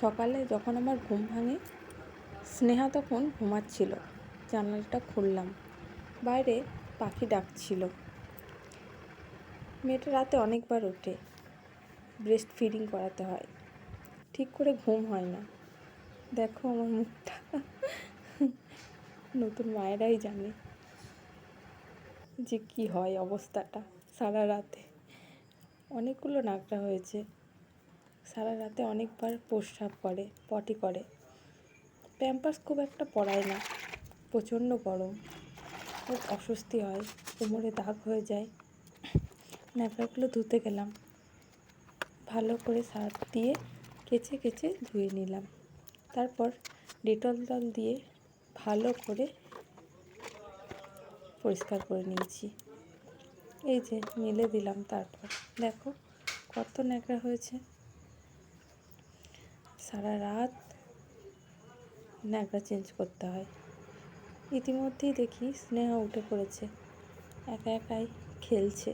সকালে যখন আমার ঘুম ভাঙে, স্নেহা তখন ঘুমাচ্ছিল। জানালাটা খুললাম, বাইরে পাখি ডাকছিল। মেয়েটা রাতে অনেকবার ওঠে, ব্রেস্ট ফিডিং করাতে হয়, ঠিক করে ঘুম হয় না। দেখো আমার মুখটা, নতুন মায়েরাই জানে যে কি হয় অবস্থাটা। সারা রাতে অনেকগুলো নাগড়া হয়েছে, সারা রাতে অনেকবার প্রস্রাব করে, পটি করে। প্যাম্পার্স খুব একটা পরায় না, প্রচণ্ড গরম, খুব অস্বস্তি হয়, কোমরে দাগ হয়ে যায়। ন্যাকড়াগুলো ধুতে গেলাম, ভালো করে সার্ফ দিয়ে কেচে কেচে ধুয়ে নিলাম। তারপর ডেটল জল দিয়ে ভালো করে পরিষ্কার করে নিয়েছি। এই যে মেলে দিলাম। তারপর দেখো কত ন্যাকড়া হয়েছে। সারা রাত ন্যাকড়া চেঞ্জ করতে হয়। ইতিমধ্যেই দেখি স্নেহা উঠে পড়েছে, একা একাই খেলছে।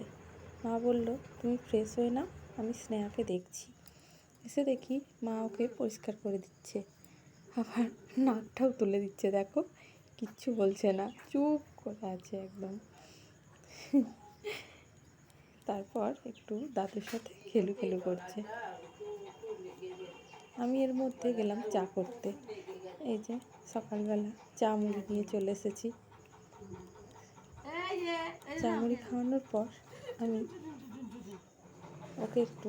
মা বলল, তুমি ফ্রেশ হয়ে নাও, আমি স্নেহাকে দেখছি। এসে দেখি মা ওকে পরিষ্কার করে দিচ্ছে, আবার নাকটাও তুলে দিচ্ছে। দেখো কিচ্ছু বলছে না, চুপ করে আছে একদম। তারপর একটু দাদুর সাথে খেলু করছে। আমি এর মধ্যে গেলাম চা করতে। এই যে সকালবেলা চা মুড়ি নিয়ে চলে এসেছি। চা মুড়ি খাওয়ানোর পর আমি ওকে একটু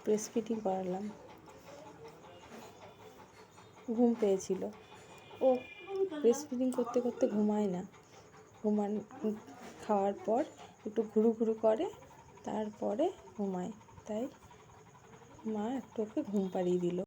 ব্রেস্ট ফিডিং করালাম। ঘুম পেয়েছিল। ও ব্রেস্ট ফিডিং করতে করতে ঘুমায় না। খাওয়ার পর একটু ঘুরু ঘুরু করে, তারপরে ঘুমায়। তাই মা একটু ওকে ঘুম পাড়িয়ে দিল।